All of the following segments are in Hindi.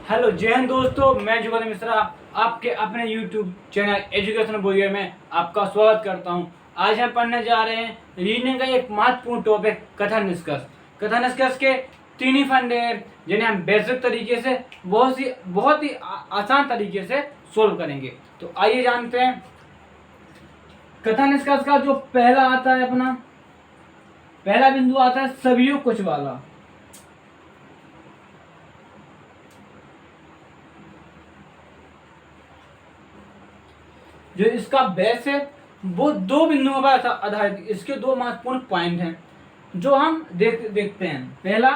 हेलो जय हिंद दोस्तों, मैं जुगल मिश्रा आपके अपने यूट्यूब चैनल एजुकेशन बोरियर में आपका स्वागत करता हूं। आज हम पढ़ने जा रहे हैं रीजनिंग का एक महत्वपूर्ण टॉपिक कथन निष्कर्ष। कथन निष्कर्ष के तीन ही फंडे हैं जिन्हें हम बेसिक तरीके से बहुत ही आसान तरीके से सोल्व करेंगे। तो आइए जानते हैं। कथन निष्कर्ष का जो पहला आता है, अपना पहला बिंदु आता है सभी कुछ वाला। जो इसका बेस है वो दो बिंदुओं पर आधारित। इसके दो महत्वपूर्ण पॉइंट हैं जो हम देखते हैं। पहला,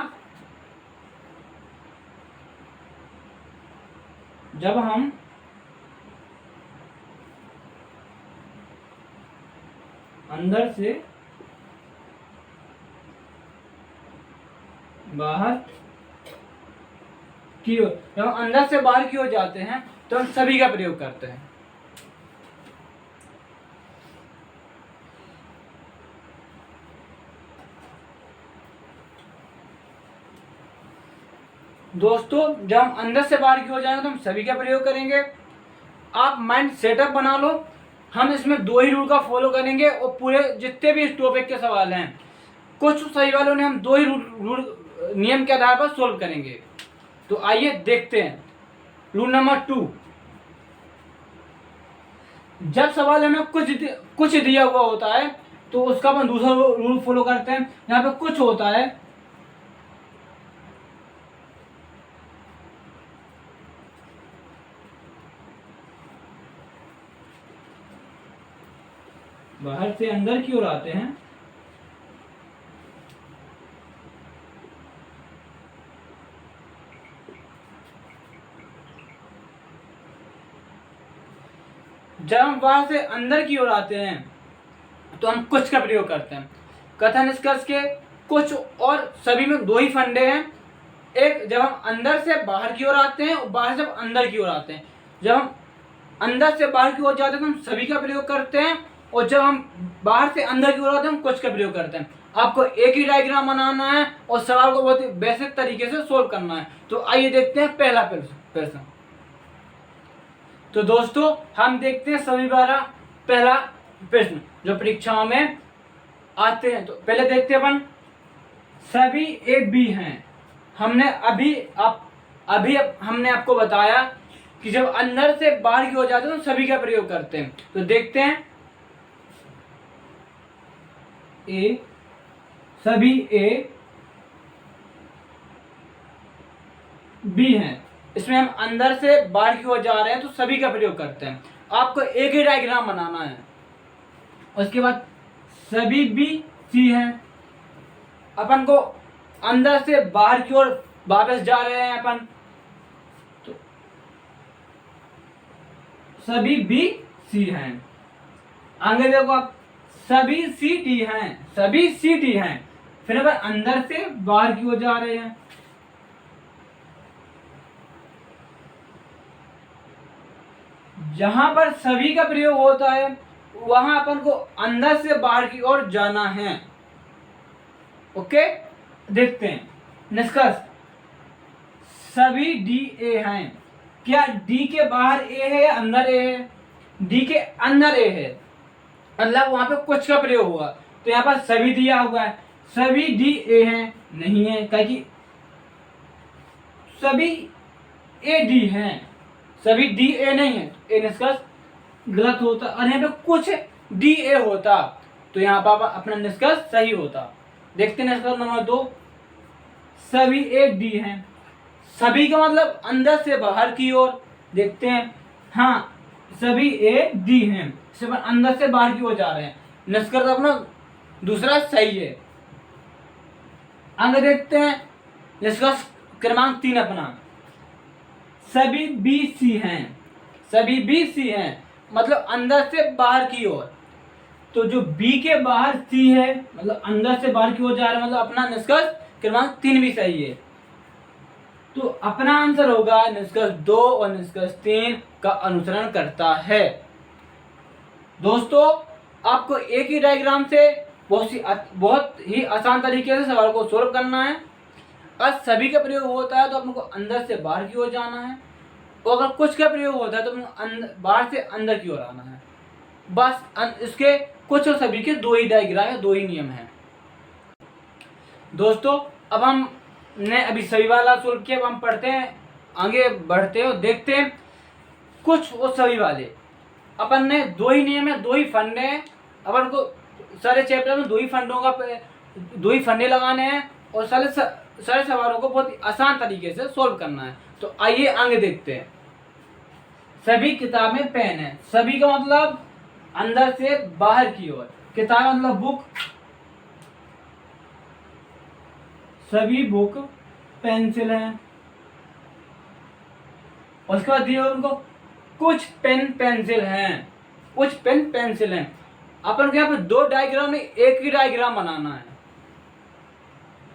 जब हम अंदर से बाहर की ओर जब हम अंदर से बाहर की ओर जाते हैं तो हम सभी का प्रयोग करते हैं। दोस्तों, जब हम अंदर से बाहर की ओर जाएंगे तो हम सभी का प्रयोग करेंगे। आप माइंड सेटअप बना लो। हम इसमें दो ही रूल का फॉलो करेंगे और पूरे जितने भी इस टॉपिक के सवाल हैं, कुछ सही वालों ने हम दो ही रूल नियम के आधार पर सोल्व करेंगे। तो आइए देखते हैं। रूल नंबर 2, जब सवाल हमें कुछ दिया हुआ होता है तो उसका अपन दूसरा रूल फॉलो करते हैं। यहाँ पे कुछ होता है, बाहर से अंदर की ओर आते हैं, जब हम बाहर से अंदर की ओर आते हैं तो हम कुछ का प्रयोग करते हैं। कथन निष्कर्ष के कुछ और सभी में दो ही फंडे हैं। एक, जब हम अंदर से बाहर की ओर आते हैं और बाहर से अंदर की ओर आते हैं। जब हम अंदर से बाहर की ओर जाते हैं तो हम सभी का प्रयोग करते हैं, और जब हम बाहर से अंदर की ओर आते हैं हम कुछ का प्रयोग करते हैं। आपको एक ही डायग्राम बनाना है और सवाल को बहुत ही बेसिक तरीके से सोल्व करना है। तो आइए देखते हैं पहला प्रश्न। तो दोस्तों, हम देखते हैं सभी बार पहला प्रश्न जो परीक्षाओं में आते हैं। तो पहले देखते हैं अपन, सभी ए बी हैं। हमने हमने आपको बताया कि जब अंदर से बाहर की ओर जाते हैं तो सभी का प्रयोग करते हैं। तो देखते हैं, ए, सभी ए बी हैं। इसमें हम अंदर से बाहर की ओर जा रहे हैं तो सभी का प्रयोग करते हैं। आपको एक ही डायग्राम बनाना है। उसके बाद सभी बी सी हैं। अपन को अंदर से बाहर की ओर वापस जा रहे हैं अपन, तो सभी बी सी हैं। आगे देखो आप, सभी सी डी हैं। सभी सी डी हैं। फिर अपन अंदर से बाहर की ओर जा रहे हैं, जहां पर सभी का प्रयोग होता है वहां अपन को अंदर से बाहर की ओर जाना है। ओके, देखते हैं निष्कर्ष। सभी डी ए हैं। क्या डी के बाहर ए है या अंदर ए है? डी के अंदर ए है, मतलब वहां पे कुछ का प्रयोग हुआ। तो यहाँ पर सभी दिया हुआ है, सभी डी ए हैं, नहीं है, क्योंकि सभी ए डी हैं। सभी डी ए नहीं है, ए निष्कर्ष गलत होता। और यहाँ पे कुछ डी ए होता तो यहाँ पर अपना निष्कर्ष सही होता। देखते हैं निष्कर्ष नंबर 2, सभी ए डी हैं। सभी का मतलब अंदर से बाहर की ओर। देखते हैं, हाँ, सभी ए डी हैं, सिर्फ अंदर से बाहर की ओर जा रहे हैं। निष्कर्ष अपना दूसरा सही है। आगे देखते हैं निष्कर्ष क्रमांक 3 अपना, सभी बी सी हैं। सभी बी सी हैं मतलब अंदर से बाहर की ओर। तो जो बी के बाहर सी है मतलब अंदर से बाहर की ओर जा रहा है, मतलब अपना निष्कर्ष क्रमांक 3 भी सही है। तो अपना आंसर होगा निष्कर्ष 2 और निष्कर्ष 3 का अनुसरण करता है। दोस्तों, आपको एक ही डायग्राम से बहुत ही आसान तरीके से सवाल को सोल्व करना है। अगर सभी का प्रयोग होता है तो अपन को अंदर से बाहर की ओर जाना है, और अगर कुछ का प्रयोग होता है तो अपन को बाहर से अंदर की ओर आना है। बस इसके कुछ और सभी के दो ही डायग्राम या दो ही नियम हैं। दोस्तों अब हमने अभी सभी वाला सोल्व किया, अब हम पढ़ते हैं, आगे बढ़ते हैं और देखते हैं कुछ और सभी वाले। अपन ने दो ही नियम है, दो ही फंडे हैं, अपन को सारे चैप्टर में दो ही फंडे लगाने हैं और सारे सवालों को बहुत ही आसान तरीके से सोल्व करना है। तो आइए आगे देखते हैं। सभी किताबें पेन है, सभी का मतलब अंदर से बाहर की ओर, किताब मतलब बुक, सभी बुक पेंसिल हैं। उसके बाद दिए उनको कुछ पेन पेंसिल हैं, कुछ पेन पेंसिल हैं। अपन को यहाँ पे दो डायग्राम में एक ही डायग्राम बनाना है,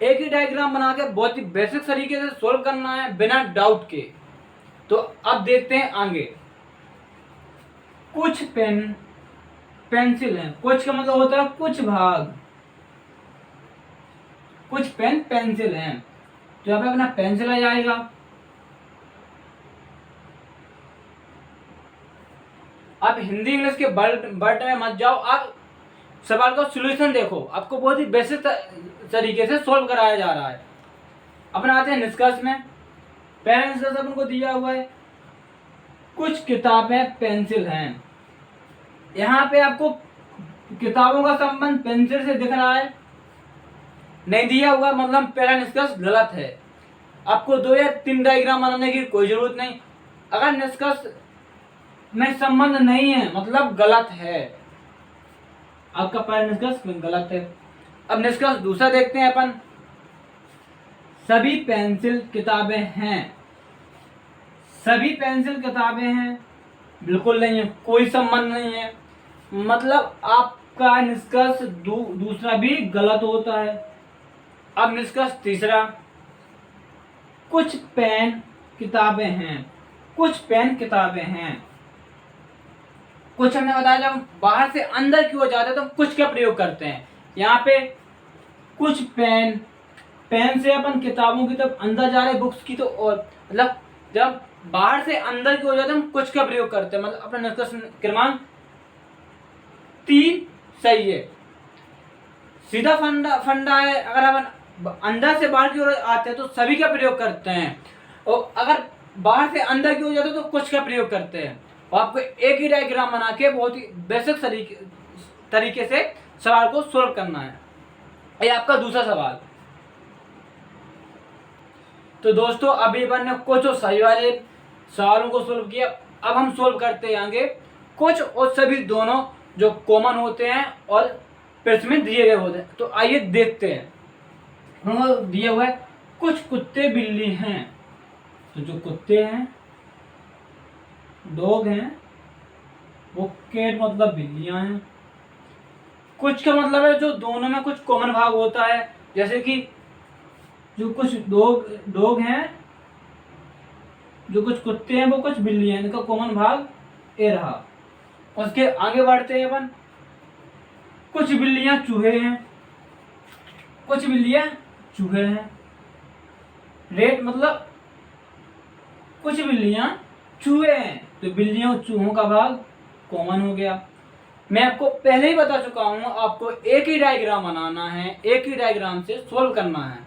एक ही डायग्राम बना के बहुत ही बेसिक तरीके से सोल्व करना है बिना डाउट के। तो अब देखते हैं आगे। कुछ पेन पेंसिल हैं, कुछ का मतलब होता है कुछ भाग, कुछ पेन पेंसिल हैं, तो यहाँ पे अपना पेंसिल आ जाएगा। आप हिंदी इंग्लिश के वर्ड में मत जाओ, आप सवाल का सॉल्यूशन देखो, आपको बहुत ही बेसिक तरीके से सोल्व कराया जा रहा है। अपन आते हैं निष्कर्ष में। पहला निष्कर्ष अपन को दिया हुआ है कुछ किताबें पेंसिल हैं। यहाँ पे आपको किताबों का संबंध पेंसिल से दिख रहा है, नहीं दिया हुआ, मतलब पहला निष्कर्ष गलत है। आपको दो या तीन डायग्राम बनाने की कोई जरूरत नहीं। अगर निष्कर्ष में संबंध नहीं है मतलब गलत है, आपका पहला निष्कर्ष गलत है। अब निष्कर्ष दूसरा देखते हैं अपन। सभी पेंसिल किताबें हैं, सभी पेंसिल किताबें हैं, बिल्कुल नहीं है, कोई संबंध नहीं है, मतलब आपका निष्कर्ष दूसरा भी गलत होता है। अब निष्कर्ष तीसरा, कुछ पेन किताबें हैं, कुछ पेन किताबें हैं। कुछ हमने बताया जब बाहर से अंदर की ओर जाते हैं तो कुछ का प्रयोग करते हैं। यहाँ पे कुछ पेन, पेन से अपन किताबों की तरफ अंदर जा रहे, बुक्स की तो और मतलब जब बाहर से अंदर की ओर जाते हैं हम कुछ का प्रयोग करते हैं, मतलब अपना निष्कर्ष क्रमांक 3 सही है। सीधा फंडा है, अगर अपन अंदर से बाहर की ओर आते हैं तो सभी का प्रयोग करते हैं, और अगर बाहर से अंदर की ओर जाते हैं तो कुछ का प्रयोग करते हैं। और आपको एक ही डायग्राम बना के बहुत ही बेसिक तरीके से सवाल को सोल्व करना है। ये आपका दूसरा सवाल। तो दोस्तों अभी अपन ने कुछ और सही वाले सवालों को सोल्व किया, अब हम सोल्व करते हैं आगे कुछ और सभी दोनों जो कॉमन होते हैं और प्रश्न में दिए गए होते हैं। तो आइए देखते हैं। दिया हुआ है कुछ कुत्ते बिल्ली हैं, तो जो कुत्ते हैं, डॉग हैं, वो कैट मतलब बिल्लियां हैं। कुछ का मतलब है जो दोनों में कुछ कॉमन भाग होता है, जैसे कि जो कुछ डॉग हैं, जो कुछ कुत्ते हैं, वो कुछ बिल्लियां हैं, इनका कॉमन भाग ए रहा। उसके आगे बढ़ते हैं अपन। कुछ बिल्लियां चूहे हैं, कुछ बिल्लियां चूहे हैं। रेट मतलब कुछ बिल्लियां चूहे हैं, तो बिल्लियों और चूहों का भाग कॉमन हो गया। मैं आपको पहले ही बता चुका हूं, आपको एक ही डायग्राम बनाना है, एक ही डायग्राम से सोल्व करना है।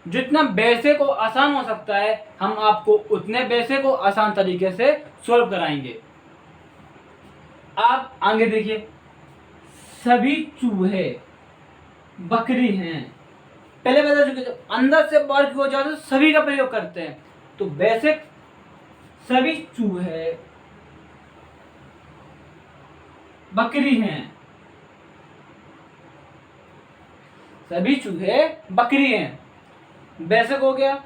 जितना बेसिक और आसान हो सकता है हम आपको उतने बेसिक और आसान तरीके से सोल्व कराएंगे। आप आगे देखिए। सभी चूहे बकरी हैं, पहले बता चुके, जब अंदर से बाहर की ओर जाते हैं सभी का प्रयोग करते हैं, तो बेसिक सभी चूहे बकरी हैं, सभी चूहे बकरी हैं। बेसिक हो गया,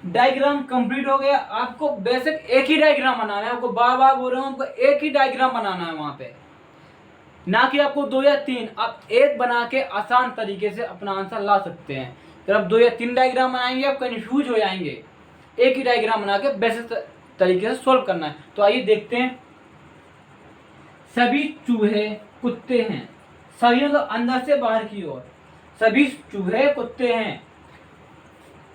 डायग्राम कंप्लीट हो गया। आपको बेसिक एक ही डायग्राम बनाना है, आपको बार बार बोल रहा हूं, आपको एक ही डायग्राम बनाना है वहां पे, ना कि आपको 2 या 3। आप एक बना के आसान तरीके से अपना आंसर ला सकते हैं। जब आप 2 या 3 डायग्राम बनाएंगे आप कंफ्यूज हो जाएंगे। एक ही डायग्राम बना के बेसिक तरीके से सोल्व करना है। तो आइए देखते हैं। सभी चूहे कुत्ते हैं, सभी मतलब अंदर से बाहर की ओर, सभी चूहे कुत्ते हैं।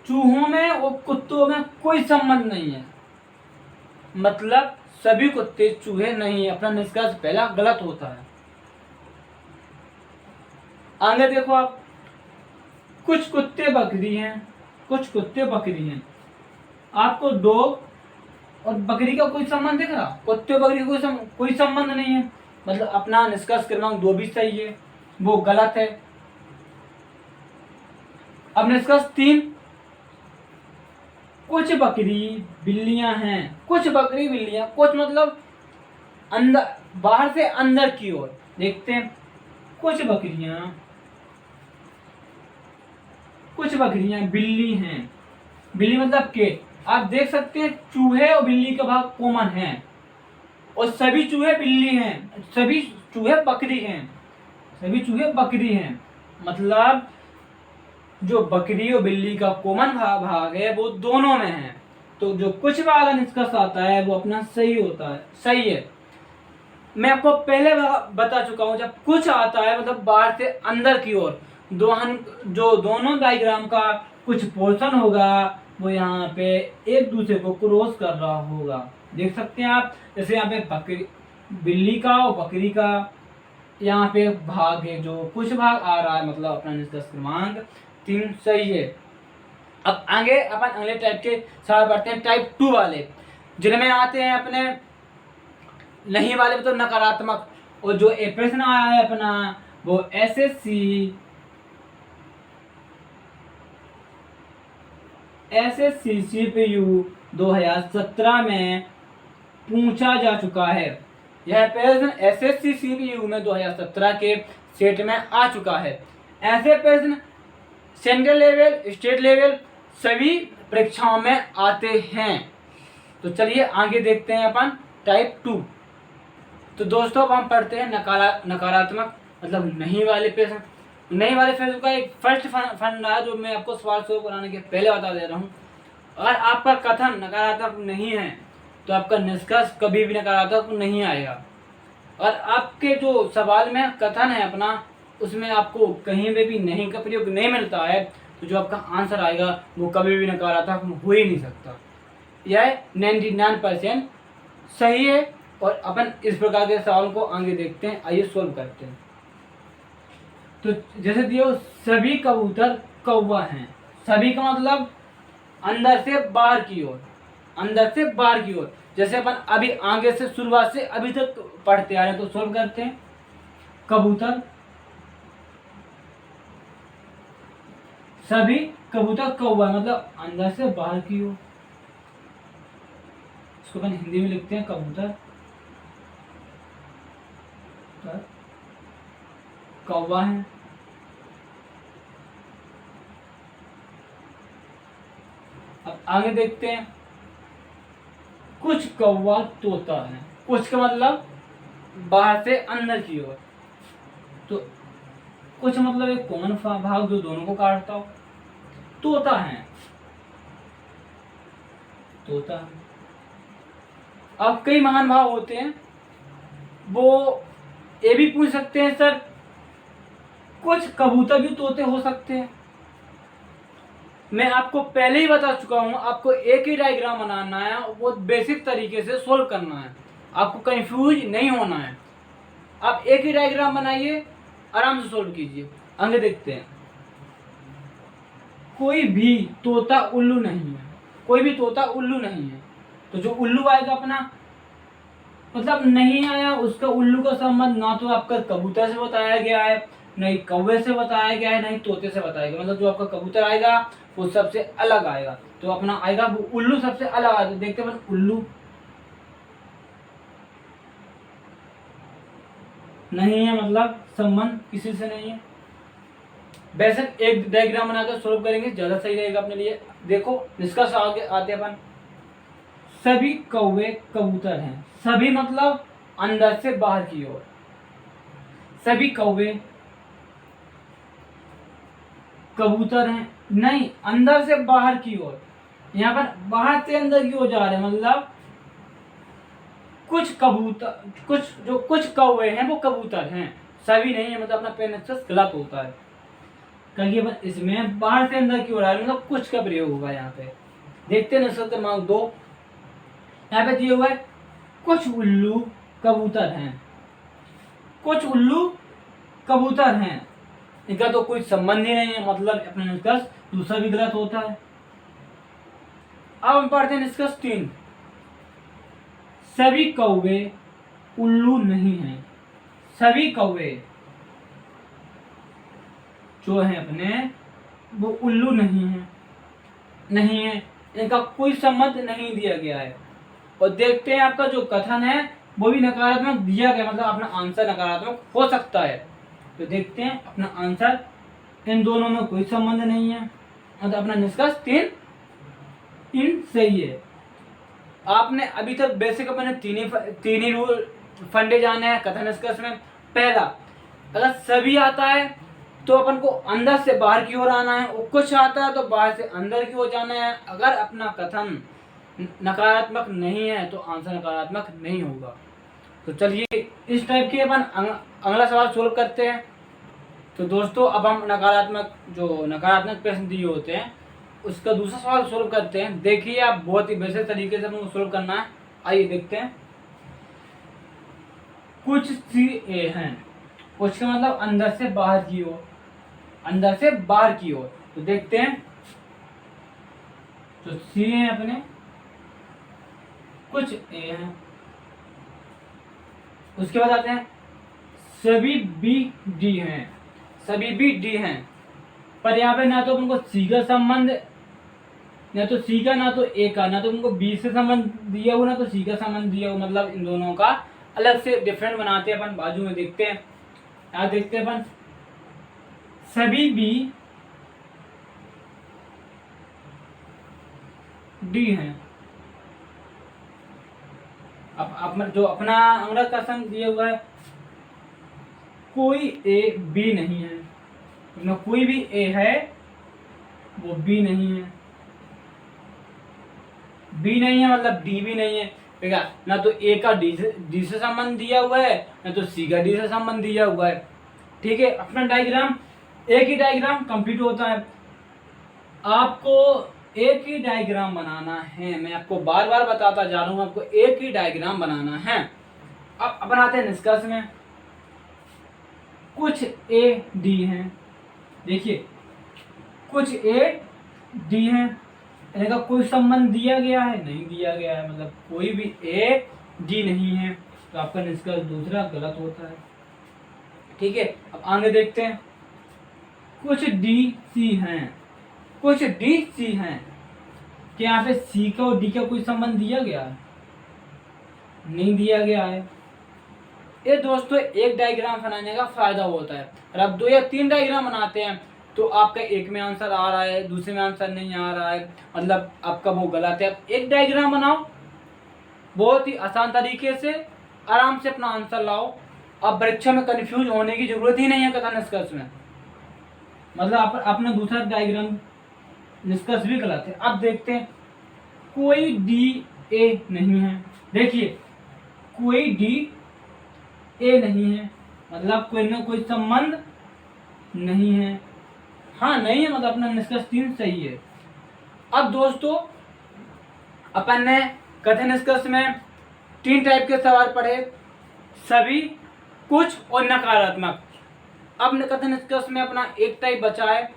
चूहों में और कुत्तों में कोई संबंध नहीं है, मतलब सभी कुत्ते चूहे नहीं है। अपना निष्कर्ष पहला गलत होता है। आगे देखो आप, कुछ कुत्ते बकरी हैं, कुछ कुत्ते बकरी हैं। आपको डॉग और बकरी का कोई संबंध दिख रहा? कुत्ते बकरी का कोई संबंध नहीं है, मतलब अपना निष्कर्ष क्रमांक 2 भी सही है, वो गलत है। अब निष्कर्ष 3, कुछ बकरी बिल्लियां हैं, कुछ बकरी बिल्लियां, कुछ मतलब अंदर, बाहर से अंदर की ओर। देखते हैं, कुछ बकरियां बिल्ली हैं, बिल्ली मतलब के। आप देख सकते हैं चूहे और बिल्ली का भाग कॉमन है, और सभी चूहे बिल्ली हैं, सभी चूहे बकरी हैं, सभी चूहे बकरी हैं, मतलब जो बकरी और बिल्ली का कॉमन भाग है वो दोनों में है। तो जो कुछ वाला निष्कर्ष आता है वो अपना सही होता है, सही है। मैं आपको पहले बता चुका हूं, जब कुछ आता है मतलब बाहर से अंदर की ओर, जो दोनों डायग्राम का कुछ पोर्शन होगा वो यहाँ पे एक दूसरे को क्रॉस कर रहा होगा। देख सकते हैं आप, जैसे यहाँ पे बकरी, बिल्ली का और बकरी का यहाँ पे भाग है, जो कुछ भाग आ रहा है, मतलब अपना निष्कर्ष क्रमांक 3 सही है। अब आगे अपन अगले टाइप के सवाल बढ़ते हैं, टाइप 2 वाले, जिनमें आते हैं अपने नहीं वाले में तो नकारात्मक। और जो ए प्रश्न आया है अपना वो एसएससी सीपीयू 2017 में पूछा जा चुका है। यह प्रश्न एसएससी सीपीयू में 2017 के सेट में आ चुका है। ऐसे प्रश्न सेंट्रल लेवल, स्टेट लेवल सभी परीक्षाओं में आते हैं। तो चलिए आगे देखते हैं अपन टाइप 2। तो दोस्तों अब हम पढ़ते हैं नकारात्मक मतलब नहीं वाले प्रश्न। नहीं वाले प्रश्न का एक फर्स्ट फंडा है जो मैं आपको सवाल शुरू कराने के पहले बता दे रहा हूँ। अगर आपका कथन नकारात्मक नहीं है तो आपका निष्कर्ष कभी भी नकारात्मक नहीं आएगा। और आपके जो सवाल में कथन है अपना, उसमें आपको कहीं पे भी नहीं का प्रयोग नहीं मिलता है, तो जो आपका आंसर आएगा वो कभी भी नकारात्मक हो ही नहीं सकता। यह 99% सही है। और अपन इस प्रकार के सवालों को आगे देखते हैं, आइए सोल्व करते हैं। तो जैसे दियो, सभी कबूतर कौवा हैं। सभी का मतलब अंदर से बाहर की ओर, अंदर से बाहर की ओर। जैसे अपन अभी आगे से शुरुआत से अभी तक पढ़ते आ रहे हैं, तो सोल्व करते हैं। कबूतर, सभी कबूतर कौवा मतलब अंदर से बाहर की ओर। इसको अपन हिंदी में लिखते हैं कबूतर कौवा है। अब आगे देखते हैं, कुछ कौवा तोता है। कुछ का मतलब बाहर से अंदर की ओर, तो कुछ मतलब एक कॉमन भाग जो दोनों को काटता हो। तोता है, तोता है। अब कई महान भाव होते हैं, वो ये भी पूछ सकते हैं सर कुछ कबूतर भी तोते हो सकते हैं। मैं आपको पहले ही बता चुका हूं, आपको एक ही डायग्राम बनाना है, वो बेसिक तरीके से सोल्व करना है, आपको कंफ्यूज नहीं होना है। आप एक ही डायग्राम बनाइए, आराम से सोल्व कीजिए। आगे देखते हैं, कोई भी तोता उल्लू नहीं है। कोई भी तोता उल्लू नहीं है, तो जो उल्लू आएगा अपना मतलब नहीं आया, उसका उल्लू का संबंध ना तो आपका कबूतर से बताया गया है, नहीं कौवे से बताया गया है, नहीं तोते से बताया गया। मतलब जो आपका कबूतर आएगा वो सबसे अलग आएगा, तो अपना आएगा वो उल्लू सबसे अलग आएगा। देखते हैं उल्लू नहीं है, मतलब संबंध किसी से नहीं है। वैसे एक डायग्राम बनाकर सोल्व करेंगे, ज्यादा सही रहेगा अपने लिए। देखो निष्कर्ष आगे आते अपन, सभी कौवे कबूतर हैं। सभी मतलब अंदर से बाहर की ओर, सभी कौवे कबूतर हैं। नहीं, अंदर से बाहर की ओर, यहाँ पर बाहर से अंदर की ओर जा रहे हैं, मतलब कुछ कबूतर, कुछ कौवे हैं वो कबूतर हैं, सभी नहीं है, मतलब अपना पेन गलत होता है। क्योंकि अपन इसमें बाहर से अंदर की ओर आ रहे मतलब कुछ का प्रयोग होगा यहाँ पे। देखते हैं निष्कर्ष क्रमांक 2। यहाँ पे दिया हुआ है कुछ उल्लू कबूतर हैं। कुछ उल्लू कबूतर हैं, इनका तो कोई संबंध ही नहीं है, मतलब अपना निष्कर्ष दूसरा भी गलत होता है। अब हम पढ़ते हैं निष्कर्ष 3। सभी कौवे उल्लू नहीं हैं। सभी कौवे जो हैं अपने वो उल्लू नहीं है, नहीं है, इनका कोई संबंध नहीं दिया गया है। और देखते हैं आपका जो कथन है वो भी नकारात्मक दिया गया, मतलब अपना आंसर नकारात्मक हो सकता है। तो देखते हैं अपना आंसर, इन दोनों में कोई संबंध नहीं है, मतलब अपना निष्कर्ष 3 सही है। आपने अभी तक बेसिक अपने तीन ही रूल फंडे जाने हैं कथन निष्कर्ष में। पहला, अगर सभी आता है तो अपन को अंदर से बाहर की ओर आना है, और कुछ आता है तो बाहर से अंदर की ओर जाना है। अगर अपना कथन नकारात्मक नहीं है तो आंसर नकारात्मक नहीं होगा। तो चलिए इस टाइप के अपन अगला सवाल सोल्व करते हैं। तो दोस्तों अब हम नकारात्मक प्रश्न दिए होते हैं उसका दूसरा सवाल सोल्व करते हैं। देखिए आप बहुत ही बेसिक तरीके से हमको सोल्व करना है। आइए देखते हैं। कुछ सी ए हैं, कुछ का मतलब अंदर से बाहर की ओर, अंदर से बाहर की ओर। तो देखते हैं, तो सी है अपने, कुछ ए हैं, उसके बाद आते हैं सभी बी डी हैं। सभी बी डी हैं, पर यहाँ पे ना तो उनको सी का संबंध, ना तो सी का, ना तो ए का, ना तो उनको बी से संबंध दिया हुआ, ना तो सी का संबंध दिया हुआ, मतलब इन दोनों का अलग से डिफरेंट बनाते हैं अपन। बाजू में देखते हैं, यहाँ देखते हैं अपन सभी बी डी हैं। अब जो अपना अंग्रेज का संग दिया हुआ है, कोई ए बी नहीं है, ना कोई भी ए है वो बी नहीं है। बी नहीं है मतलब डी भी नहीं है, ठीक है। ना तो ए का डी से संबंध दिया हुआ है, ना तो सी का डी से संबंध दिया हुआ है, ठीक है। अपना डायग्राम, एक ही डायग्राम कंप्लीट होता है। आपको एक ही डायग्राम बनाना है, मैं आपको बार बार बताता जा रहा हूं, आपको एक ही डायग्राम बनाना है। अब अपन आते हैं निष्कर्ष में। कुछ ए डी हैं, देखिए कुछ ए डी हैं, इनका कोई संबंध दिया गया है, नहीं दिया गया है, मतलब कोई भी ए डी नहीं है, तो आपका निष्कर्ष दूसरा गलत होता है, ठीक है। अब आगे देखते हैं। कुछ डी सी हैं, कुछ डी सी हैं, क्या यहाँ पे सी का और डी का कोई संबंध दिया गया है? नहीं दिया गया है। ये दोस्तों एक डायग्राम बनाने का फायदा होता है। और अब 2 या 3 डायग्राम बनाते हैं तो आपका एक में आंसर आ रहा है, दूसरे में आंसर नहीं आ रहा है, मतलब आपका वो गलत है। आप एक डायग्राम बनाओ, बहुत ही आसान तरीके से आराम से अपना आंसर लाओ। अब परीक्षा में कंफ्यूज होने की जरूरत ही नहीं है कथन निष्कर्ष में, मतलब अपना दूसरा डायग्राम निष्कर्ष भी गलत है। अब देखते हैं, कोई डी ए नहीं है, देखिए कोई डी ए नहीं है, मतलब कोई ना कोई संबंध नहीं है, हाँ नहीं है, मतलब अपना निष्कर्ष 3 सही है। अब दोस्तों अपन ने कथन निष्कर्ष में 3 टाइप के सवाल पढ़े, सभी, कुछ और नकारात्मक। अब कथन निष्कर्ष में अपना एक टाइप बचा है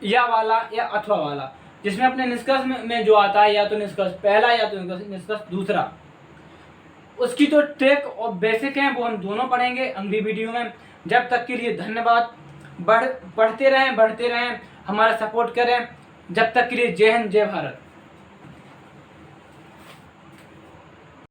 या वाला या अथवा वाला, जिसमें अपने निष्कर्ष में जो आता है या तो निष्कर्ष पहला या तो निष्कर्ष दूसरा। उसकी तो ट्रिक और बेसिक है वो हम दोनों पढ़ेंगे अगली वीडियो में। जब तक के लिए धन्यवाद। बढ़ते रहें, हमारा सपोर्ट करें। जब तक के लिए जय हिंद, जय भारत।